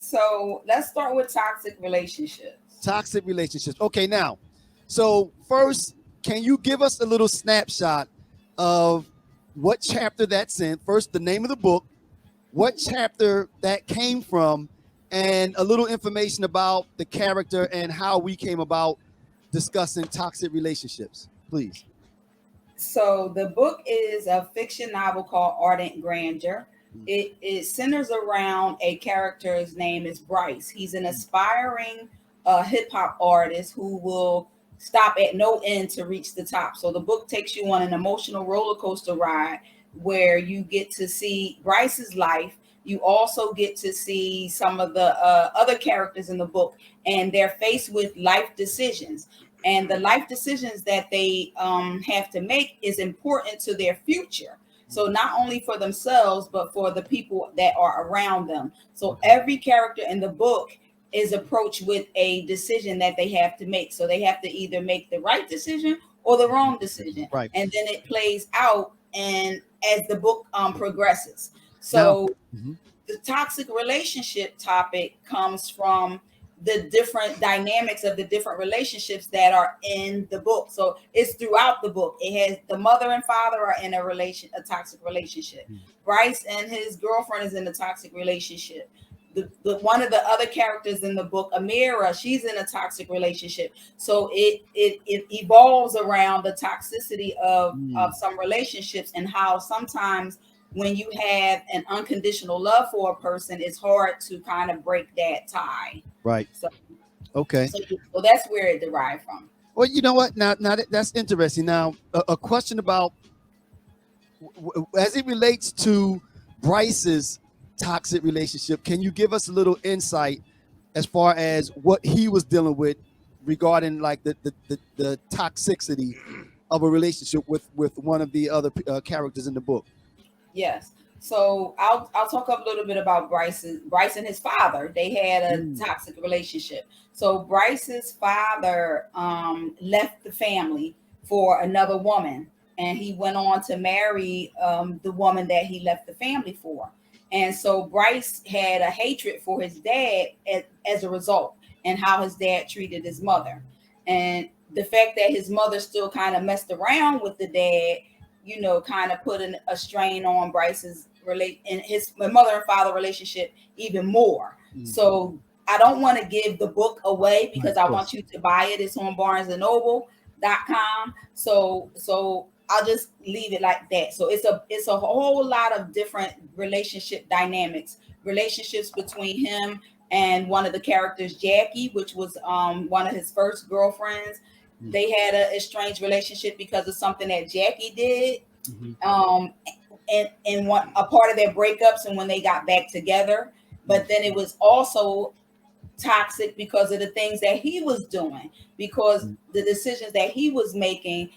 So let's start with toxic relationships. Toxic relationships. Okay, now, so first, can you give us a little snapshot of what chapter that's in? First, the name of the book, what chapter that came from, and a little information about the character and how we came about discussing toxic relationships, please. So the book is a fiction novel called Ardent Grandeur. It centers around a character's name is Bryce. He's an aspiring hip hop artist who will stop at no end to reach the top. So the book takes you on an emotional roller coaster ride where you get to see Bryce's life. You also get to see some of the other characters in the book, and they're faced with life decisions. And the life decisions that they have to make is important to their future. So not only for themselves, but for the people that are around them. So every character in the book is approached with a decision that they have to make. So they have to either make the right decision or the wrong decision. Right. And then it plays out and as the book progresses. So the toxic relationship topic comes from the different dynamics of the different relationships that are in the book. So it's throughout the book. It has the mother and father are in a toxic relationship. Bryce and his girlfriend is in a toxic relationship. The one of the other characters in the book, Amira, she's in a toxic relationship. So it evolves around the toxicity of some relationships and how sometimes when you have an unconditional love for a person, it's hard to kind of break that tie. Right. So, okay. So that's where it derived from. Well, you know what? Now that's interesting. Now, a question about as it relates to Bryce's toxic relationship. Can you give us a little insight as far as what he was dealing with regarding like the toxicity of a relationship with one of the other characters in the book? Yes. So I'll talk a little bit about Bryce and his father. They had a toxic relationship. So Bryce's father left the family for another woman, and he went on to marry the woman that he left the family for. And so Bryce had a hatred for his dad as a result, and how his dad treated his mother, and the fact that his mother still kind of messed around with the dad, you know, kind of put a strain on Bryce's his mother and father relationship even more. So I don't want to give the book away because I want you to buy it. It's on BarnesandNoble.com. So I'll just leave it like that. So it's a whole lot of different relationship dynamics, relationships between him and one of the characters, Jackie, which was one of his first girlfriends. They had a estranged relationship because of something that Jackie did. And one a part of their breakups and when they got back together. But then it was also toxic because of the things that he was doing, because the decisions that he was making,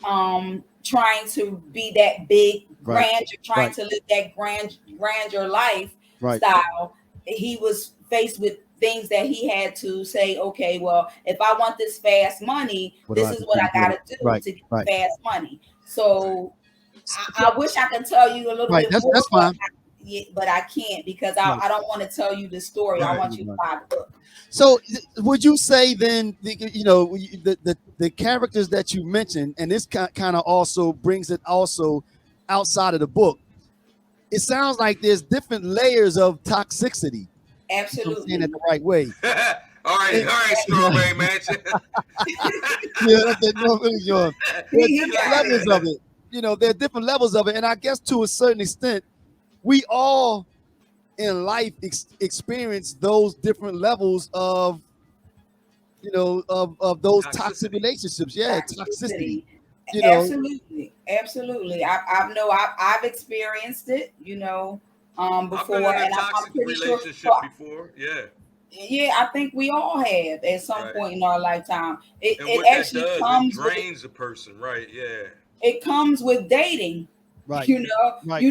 trying to be that big grandeur, trying to live that grandeur life style. He was faced with things that he had to say, okay, well, if I want this fast money, this is what I got to do to get fast money. So I wish I could tell you a little bit more. That's fine. But I can't because I don't want to tell you the story. I want you to buy the book. So would you say then, the characters that you mentioned, and this kind of also brings it also outside of the book, it sounds like there's different layers of toxicity. Absolutely. Saying it the right way. all right, Strawberry Mansion. Levels of it. You know, there are different levels of it. And I guess to a certain extent, we all in life experience those different levels of, of those toxic relationships. Yeah, toxicity. Absolutely. I've experienced it, before. I've been in a toxic relationship before. Yeah. Yeah, I think we all have at some point in our lifetime. It actually it drains a person, right? Yeah. It comes with dating. Right. You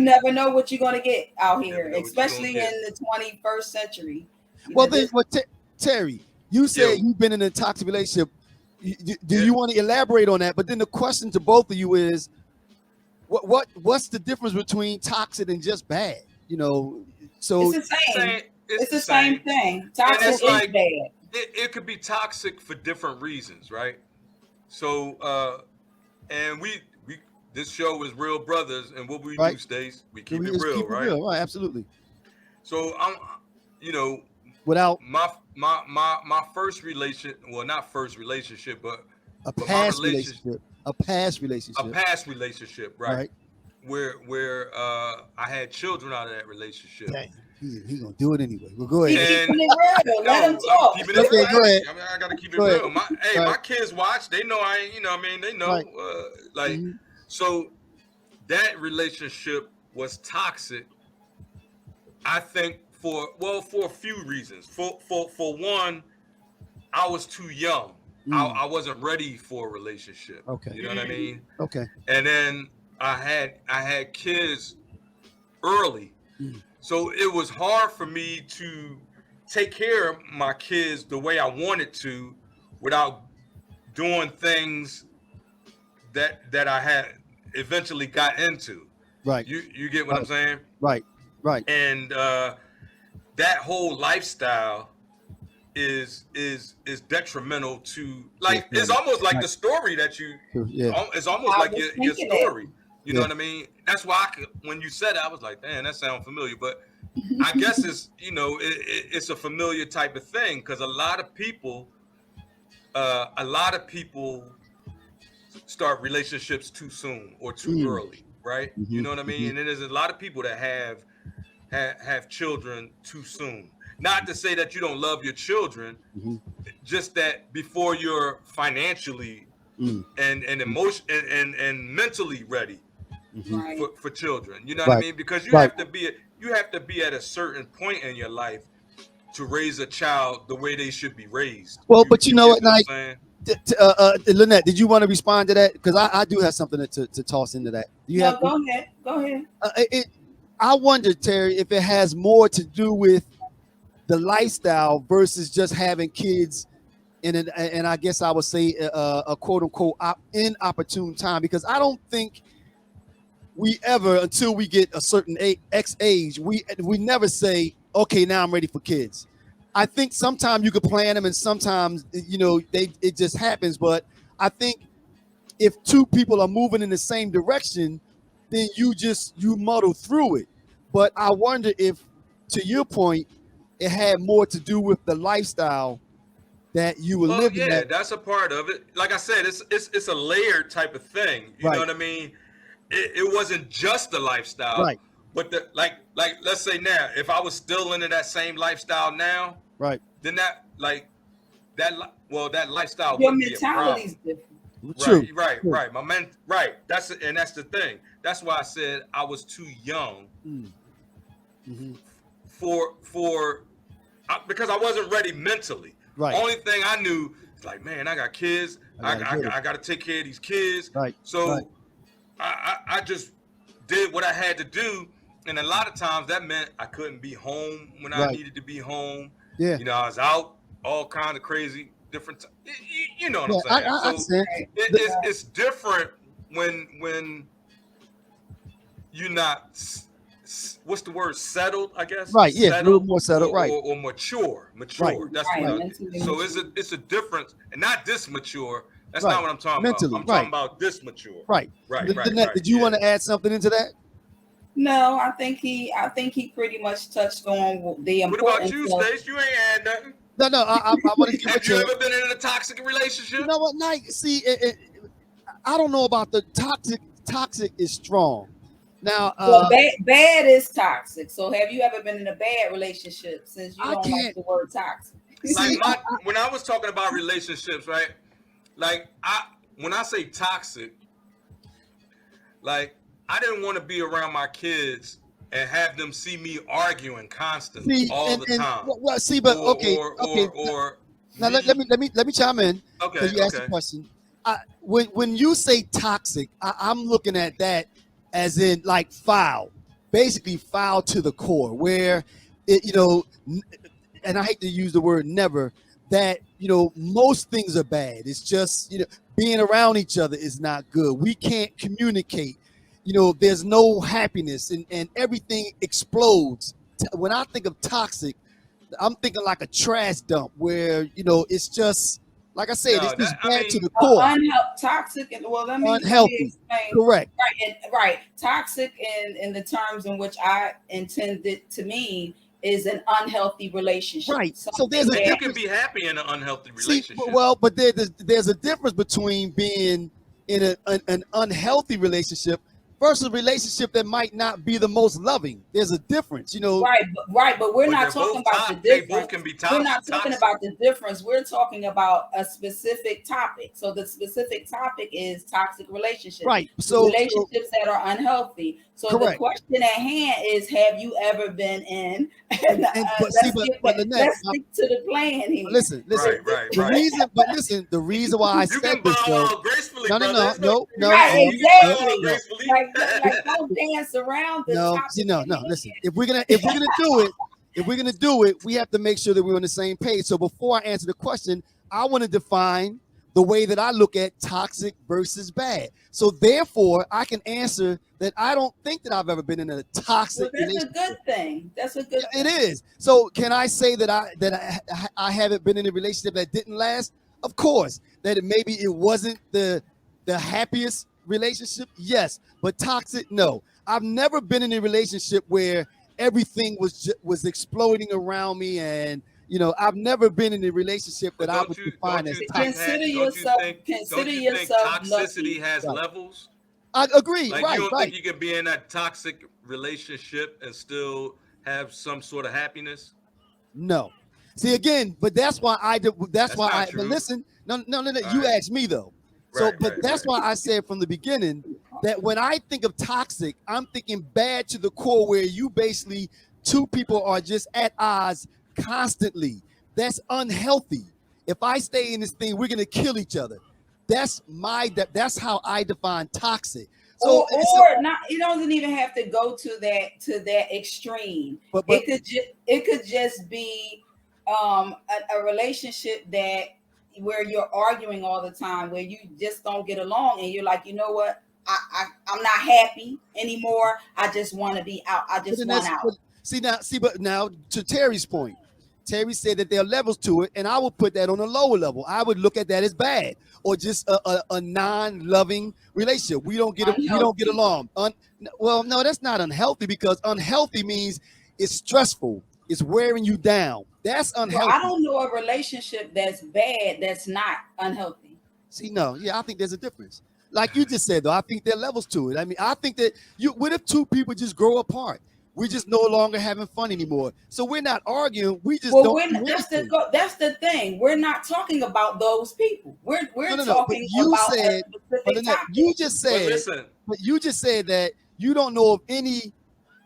never know what you're going to get out here, especially in the 21st century. Terry, you said you've been in a toxic relationship. Do you want to elaborate on that? But then the question to both of you is, what's the difference between toxic and just bad? So it's the same. It's the same thing. Toxic and it's is like, bad. It could be toxic for different reasons, right? So, and we this show is Real Brothers, and what we do, Stace, we keep it real, keep it right? real, right? Absolutely. So I'm, you know, without my first relationship, well, not first relationship, but a past relationship, a past relationship, right? Where I had children out of that relationship. Dang. He gonna do it anyway. Well, go ahead. Keeping it real. Let him talk. Keeping it real. Go ahead. I mean, I gotta keep it real. My kids watch. They know I ain't. You know what I mean? They know. Right. So that relationship was toxic. I think for a few reasons. For one, I was too young. I wasn't ready for a relationship. Okay. You know what I mean? Okay. And then I had kids early. So it was hard for me to take care of my kids the way I wanted to without doing things that I had eventually got into. Right. You get what I'm saying? Right. And that whole lifestyle is detrimental to, like, it's almost like the story that you it's almost like your story. You know what I mean? That's why when you said it, I was like, damn, that sounds familiar. But I guess it's, it's a familiar type of thing, because a lot of people start relationships too soon or too early, right? You know what I mean? And then there's a lot of people that have children too soon. Not to say that you don't love your children, just that before you're financially and emotion and mentally ready for children. You know what I mean? Because you have to be at a certain point in your life to raise a child the way they should be raised. Well, but you know what, Lynette, did you want to respond to that? Because I do have something to toss into that. Go ahead. I wonder, Terry, if it has more to do with the lifestyle versus just having kids and I guess I would say a quote unquote inopportune time, because I don't think we ever, until we get a certain X age, we never say, okay, now I'm ready for kids. I think sometimes you could plan them, and sometimes it just happens. But I think if two people are moving in the same direction, then you muddle through it. But I wonder if, to your point, it had more to do with the lifestyle that you were living. Yeah, that's a part of it. Like I said, it's a layered type of thing. You know what I mean? It wasn't just the lifestyle, right? But like let's say now, if I was still into that same lifestyle now, right, then that lifestyle your would be a problem. Different. Right. Right. That's the thing. That's why I said I was too young because I wasn't ready mentally. Right. Only thing I knew is like, man, I got kids. I got to take care of these kids. Right. So I just did what I had to do, and a lot of times that meant I couldn't be home when I needed to be home. Yeah. I was out all kinds of crazy different. You know what I'm saying? It's different when you're not. What's the word? Settled, I guess. Right. Yeah. Settled, a little more settled. Right. Or mature. Right. That's what. So it's a difference, and not this mature. That's not what I'm talking mentally, about. I'm talking about this mature. Right. Lynette, did you want to add something into that? No, I think he pretty much touched on the importance. What about you, Stace? You ain't add nothing. No. I want to give Have you ever been in a toxic relationship? You know what, Nike? See, I don't know about the toxic. Toxic is strong. Now, bad is toxic. So, have you ever been in a bad relationship? Since you don't like the word toxic. When I was talking about relationships, right? Like when I say toxic, like I didn't want to be around my kids and have them see me arguing constantly all the time. Well, see, but okay. Now let me chime in. Okay. You asked the question. When you say toxic, I'm looking at that as in like foul, basically foul to the core, where it, and I hate to use the word never, that most things are bad. It's just being around each other is not good. We can't communicate. There's no happiness, and everything explodes. When I think of toxic, I'm thinking like a trash dump where it's just like I said, it's No, just that I bad to mean, the core, Toxic, and well, let me unhealthy. explain. Correct. Right, toxic in the terms in which I intended to mean is an unhealthy relationship, Right. So something there's a and you can difference. be happy in an unhealthy See, relationship. well, but there's a difference between being in an unhealthy relationship versus a relationship that might not be the most loving. There's a difference, right, but we're But not they're talking both about the They both difference. can be We're not talking toxic. about the difference. We're talking about a specific topic. So the specific topic is toxic relationships, Right. So relationships that are unhealthy. So the correct. question at hand is, have you ever been in? And And but see, but Lynette, let's stick to the plan here. listen. Right, The right. reason, but listen, the reason why I You said can bow this though. out gracefully, No, no, brother. no, It's no, you no, Right, can no, you can bow no, out no, gracefully. like don't dance around the no. See, topic no, at no. hand. Listen, if we're gonna do it, we have to make sure that we're on the same page. So before I answer the question, I want to define the way that I look at toxic versus bad. So therefore, I can answer that I don't think that I've ever been in a toxic Well, that's a relationship. good thing. That's a good It thing. is. So can I say that I haven't been in a relationship that didn't last? Of course. That maybe it wasn't the happiest relationship. Yes, but toxic. No, I've never been in a relationship where everything was exploding around me, and I've never been in a relationship that But I would define as toxic. Consider don't you think yourself lucky. toxicity has Right. levels? I agree. Like you Right. don't think Right. you can be in that toxic relationship and still have some sort of happiness? No. See again, but that's why I did. That's That's why not I. But true. listen, no. All You right. asked me though. So, but that's why I said from the beginning that when I think of toxic, I'm thinking bad to the core, where you basically two people are just at odds constantly. That's unhealthy. If I stay in this thing, we're gonna kill each other. That's how I define toxic. So, Or not, it doesn't even have to go to that extreme. but It could just be a relationship that where you're arguing all the time, where you just don't get along, and you're like, you know what, I'm not happy anymore. I just want to be out. I just want out. But now to Terry's point, Terry said that there are levels to it, and I would put that on a lower level. I would look at that as bad, or just a non-loving relationship. We don't get along. Well, no, that's not unhealthy, because unhealthy means it's stressful. It's wearing you down. That's unhealthy. Well, I don't know a relationship that's bad that's not unhealthy. See, no, yeah, I think there's a difference. Like you just said, though, I think there are levels to it. I mean, I think that what if two people just grow apart? We're just no longer having fun anymore. So we're not arguing. We just don't. That's the thing. We're not talking about those people. We're No. talking about a specific topic. You just said. But you just said that you don't know of any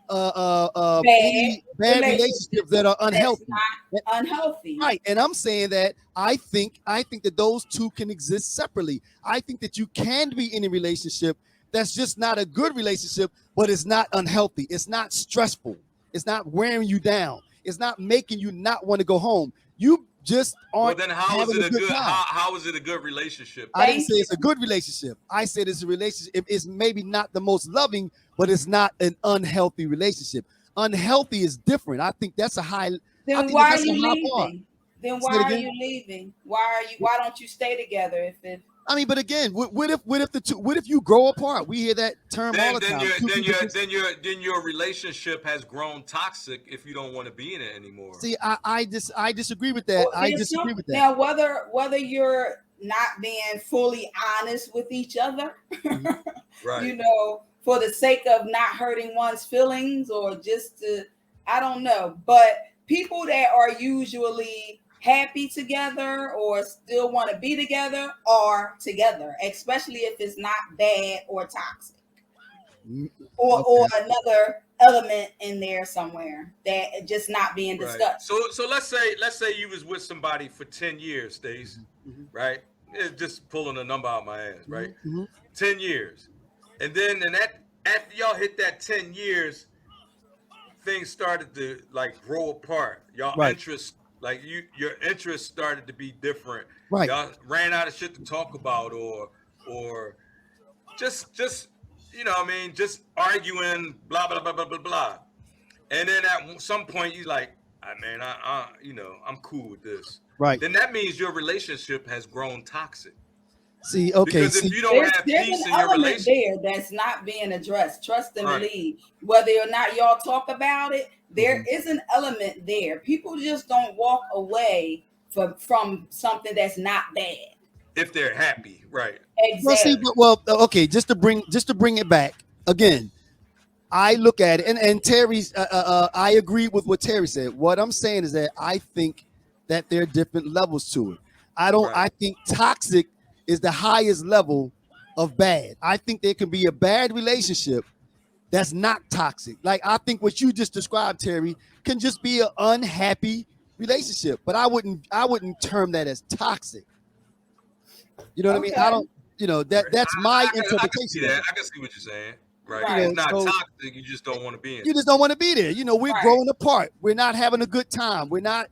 bad relationships that are unhealthy. That's not unhealthy. Right. And I'm saying that I think that those two can exist separately. I think that you can be in a relationship that's just not a good relationship, but it's not unhealthy. It's not stressful. It's not wearing you down. It's not making you not want to go home. You just aren't. Well, then how is it a good? How is it a good relationship? I didn't say it's a good relationship. I said it's a relationship. It's maybe not the most loving, but it's not an unhealthy relationship. Unhealthy is different. I think that's a high. Then why are you leaving? Then why are you leaving? Why don't you stay together if it? I mean, but again, what if you grow apart? We hear that term all the time. Then your relationship has grown toxic if you don't want to be in it anymore. See, I disagree with that. Well, I disagree with that. Now, whether you're not being fully honest with each other, right? For the sake of not hurting one's feelings, or just to, I don't know, but people that are usually happy together or still want to be together are together, especially if it's not bad or toxic, or another element in there somewhere that just not being discussed. Right. So let's say you was with somebody for 10 years, Stace, right? It's just pulling a number out my ass, right? 10 years. And then after y'all hit that 10 years, things started to like grow apart. Y'all interests, like your interests started to be different. Right. Y'all ran out of shit to talk about, or just just arguing, blah blah blah blah blah blah. And then at some point you like, I'm cool with this. Right. Then that means your relationship has grown toxic. See, okay. Because if you don't have there's peace an in your element relationship, there that's not being addressed. Trust and Right. believe. Whether or not y'all talk about it, there is an element there. People just don't walk away from something that's not bad. if they're happy, right? Well, see, Exactly. okay. Just to bring it back again. I look at it, and Terry's. I agree with what Terry said. What I'm saying is that I think that there are different levels to it. Right. I think toxic is the highest level of bad. I think there can be a bad relationship that's not toxic. Like I think what you just described, Terry, can just be an unhappy relationship. But I wouldn't term that as toxic. You know what I mean? I Okay. don't. That's my I can interpretation see of that. it. I can see what you're saying. Right. Right. It's not So toxic. You just don't want to be in you it. just don't want to be there. We're Right. growing apart. We're not having a good time. We're not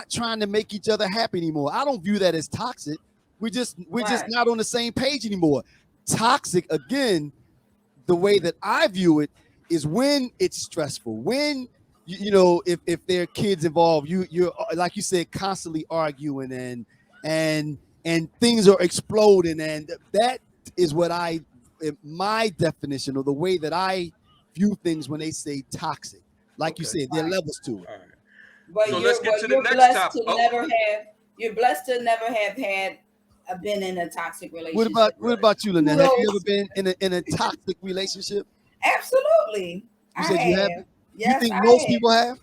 trying to make each other happy anymore. I don't view that as toxic. We're just Right. not on the same page anymore. Toxic, again, the way that I view it is when it's stressful. When if there are kids involved, you're like you said, constantly arguing and things are exploding, and that is what my definition, or the way that I view things when they say toxic. Like you Okay. said, there are Right. levels to it. All right. But So let's get to the you're next blessed topic. to never have. You're blessed to never have had been in a toxic relationship. What about you, Lynette? Have you ever Kudos. been in a toxic relationship? Absolutely, You I said you have. haven't. You Yes, think I most have. people have?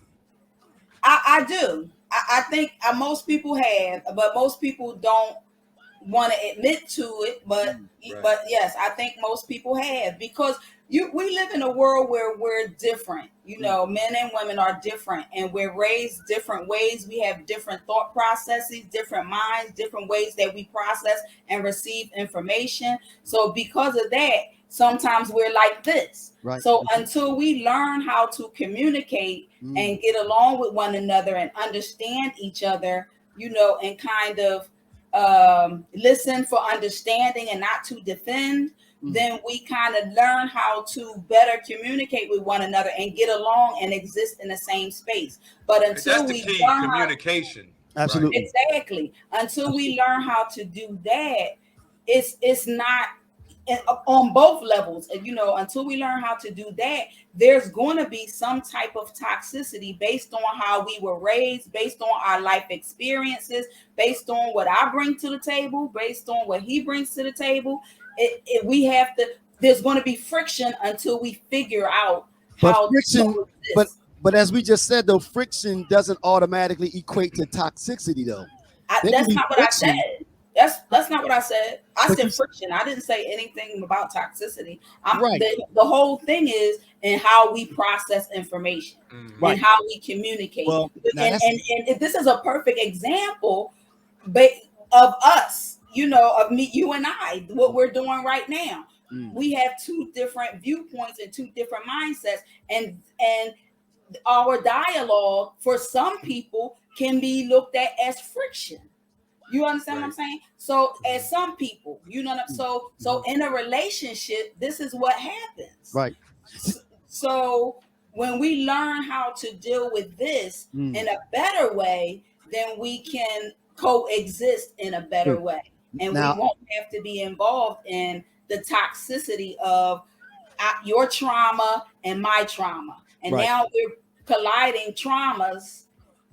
I do. I think most people have, but most people don't want to admit to it. But Right. yes, I think most people have, because we live in a world where we're different. Men and women are different, and we're raised different ways. We have different thought processes, different minds, different ways that we process and receive information. So because of that, sometimes we're like this. Right. So until we learn how to communicate and get along with one another and understand each other, and kind of listen for understanding and not to defend, then we kind of learn how to better communicate with one another and get along and exist in the same space. But until That's the we key, learn communication. Absolutely. Right? exactly, until we learn how to do that, it's not on both levels. Until we learn how to do that, there's going to be some type of toxicity based on how we were raised, based on our life experiences, based on what I bring to the table, based on what he brings to the table. There's going to be friction until we figure out But how friction, to but exist. but as we just said, though, friction doesn't automatically equate to toxicity, though. There can That's be not what I friction, said. That's not what I said. I but said friction. I didn't say anything about toxicity. right, The whole thing is in how we process information right. and how we communicate. Well, now And, that's and and this is a perfect example of us, of me, you and I, what we're doing right now. We have two different viewpoints and two different mindsets, and our dialogue for some people can be looked at as friction. You understand what I'm saying? So as some people, so in a relationship, this is what happens. right. So when we learn how to deal with this in a better way, then we can coexist in a better way. And we Now, won't have to be involved in the toxicity of your trauma and my trauma. And right. now we're colliding traumas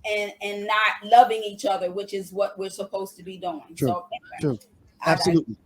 and not loving each other, which is what we're supposed to be doing. True. So True. I Absolutely.